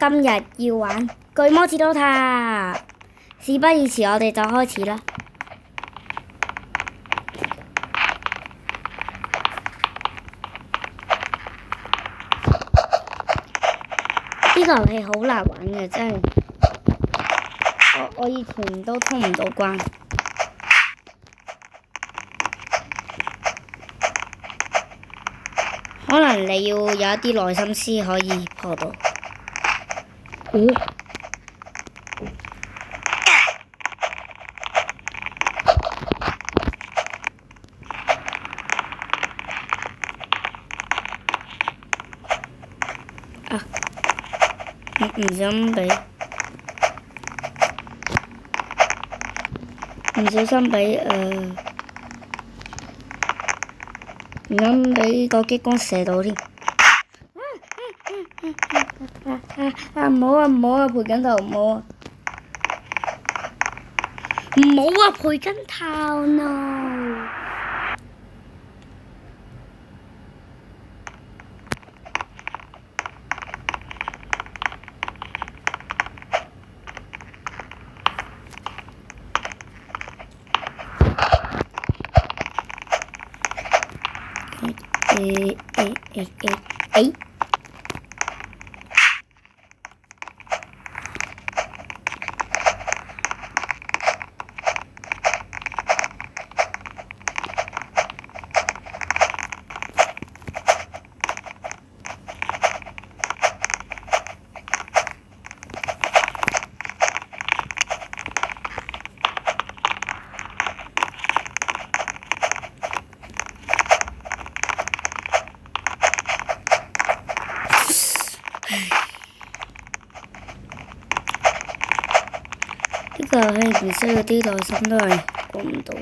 今日要玩巨魔治多塔，事不宜遲，我哋就開始啦。呢個遊戲好難玩嘅，真係我以前都通唔到關。可能你要有一啲耐心先可以破到。唔小心俾唔小心個激光射到添。唔好啊，陪緊頭唔好啊，唔好啊，陪緊頭 no。呢個遊戲唔需要啲耐心都係過唔到。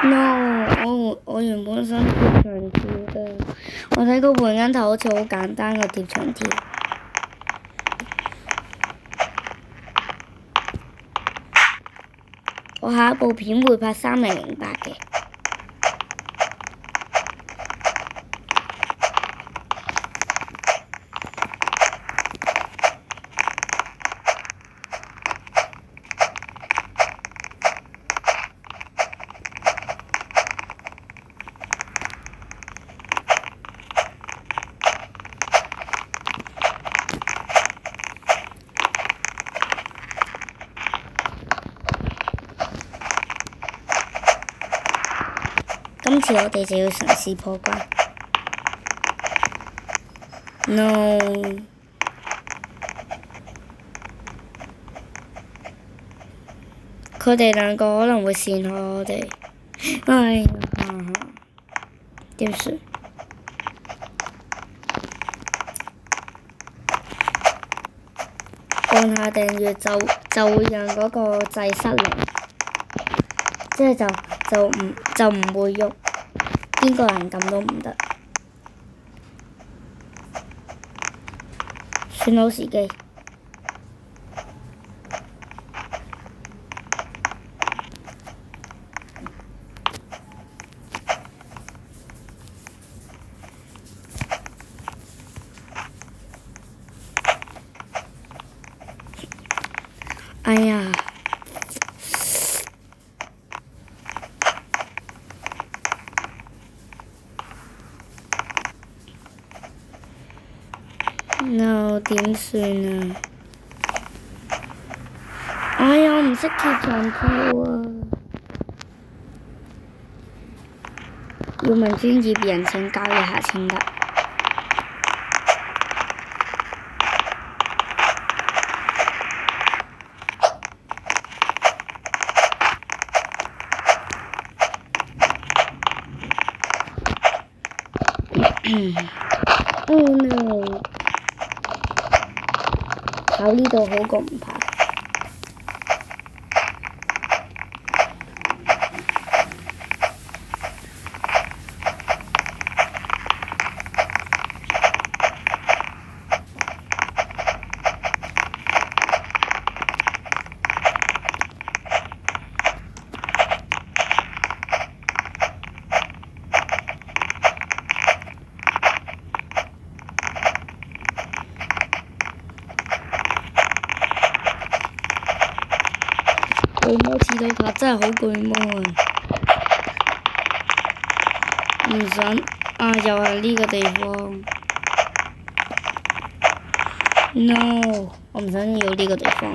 No，我原本想貼牆跳嘅，我睇個換緊頭好似好簡單個貼牆跳。我下一部片會拍3008嘅。今次我哋就要嘗試破關。No，佢哋兩個可能會陷害我哋。哎呀，點算？按下訂閱就會讓嗰個掣失靈，即係就唔會喐，邊個人撳都唔得。選好時機。哎呀！No， 點算啊？哎呀，我唔識貼牆跳啊！要問專業人請教一下先得。Oh no！跑呢度好過唔跑。巨魔刺刀塔真係好巨魔啊！唔想啊，又係呢個地方。No， 我唔想要呢個地方，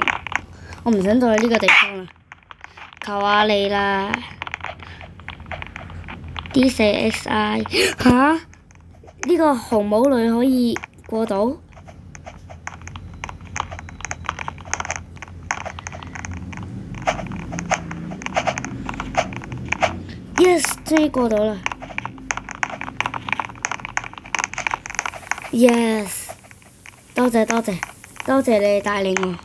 我唔想再去呢個地方啦。求下你啦！D4XI 吓？呢個紅帽女可以過到？Yes， 終於過到啦 ！Yes， 多謝多謝多謝你帶領我。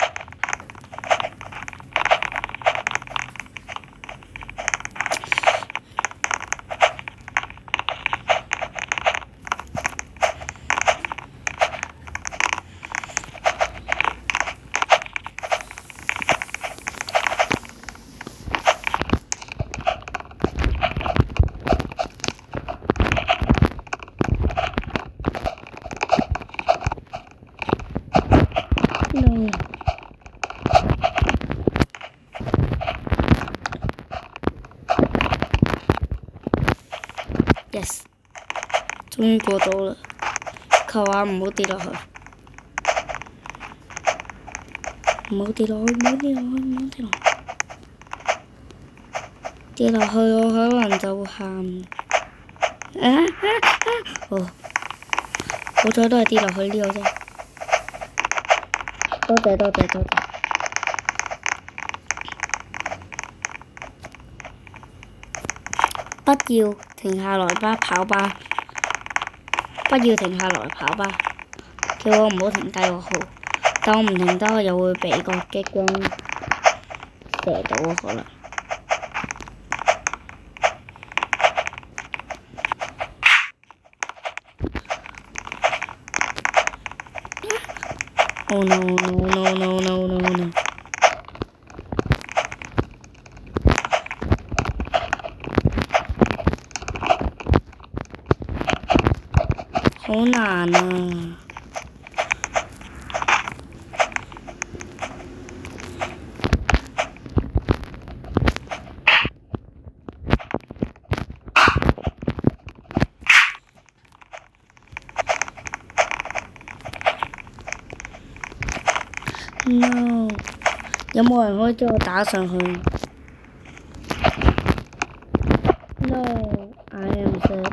No. Yes， 終於過到啦！求下唔好跌落去，唔好跌落去，唔好跌落去，唔好跌落去！跌落去我可能就會喊。哦，好彩都係跌落去呢個啫。多謝多謝多謝。不要停下來吧，跑吧！不要停下來跑吧！叫我唔好停低個號，但我唔停低，我又會俾個激光射到啊！可能。Oh no no no no no no no！ 好難啊！No， 有冇人可以將我打上去 ？No，I am sad。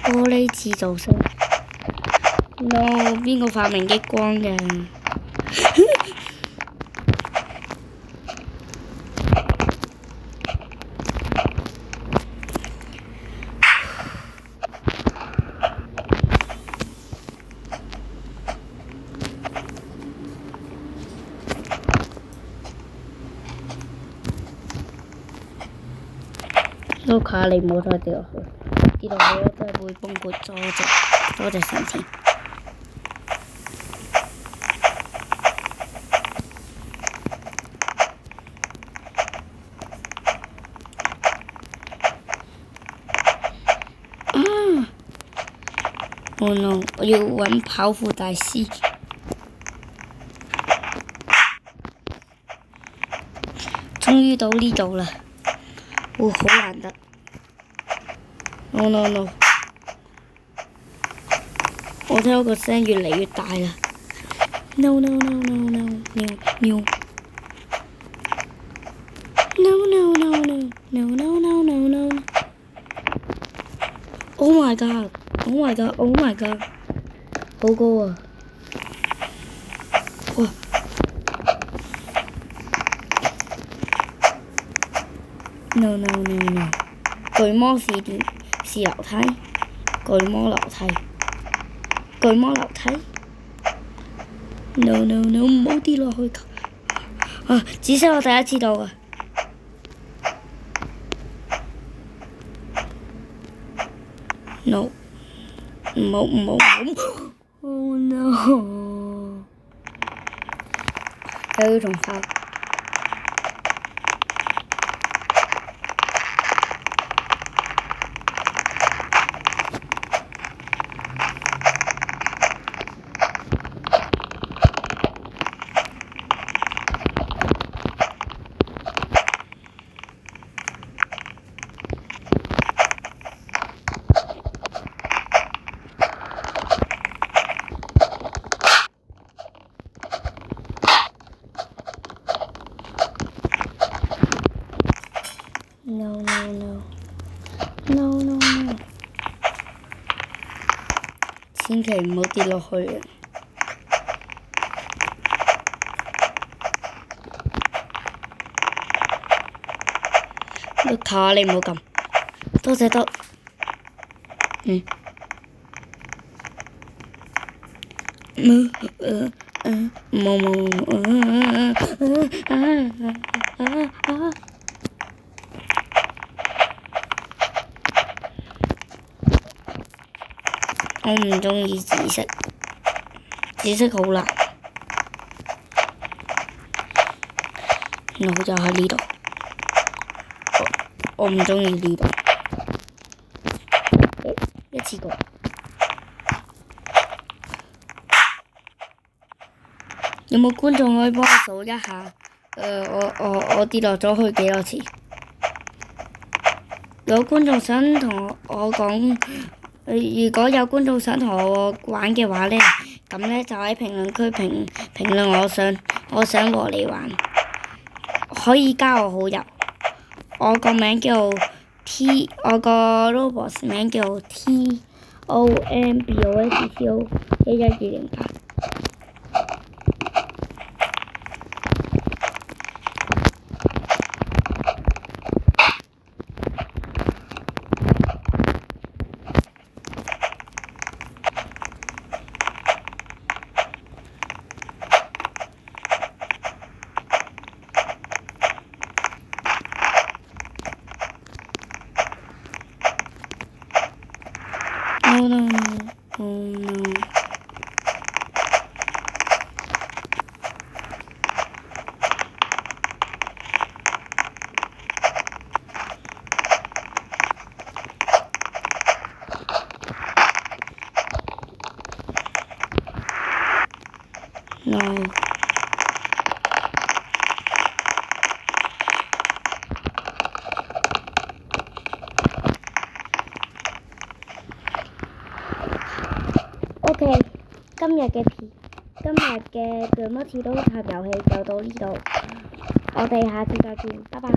玻璃製造商。No， 邊個發明激光嘅？都卡你唔好再跌落去，跌落去我真係會崩潰咗啫！多謝神天。Oh no！ 我要揾跑酷大師。終於到呢度啦！好難得。No no no！ 我聽到個聲越嚟越大啦。No no no no no no no no no no no no no no no Oh my god! Oh my god! Oh my god! 好高啊！哇！No no no no！ 巨魔試電是樓梯，巨魔樓梯，巨魔樓梯。No no no！ 唔好跌落去！啊！紫色我第一次到啊！ No！ 唔好唔好唔好 ！Oh no！ 又要重跑。千祈唔好跌落去啊！卡你唔好撳，多謝多。我唔中意紫色，紫色好難。我就喺呢度，我唔中意呢度。一次過。有冇觀眾可以幫我數一下？我跌落咗去幾多次？有觀眾想同我講，如果有觀眾想同我玩嘅話呢，咁呢就喺評論區評論我想和你玩，可以加我好友。我個名叫我個 robot 名叫 TOMBOSCO11208。No no no oh no。No。OK，今日嘅鋸乜刺刀塔遊戲就到呢度，我哋下次再見，拜拜。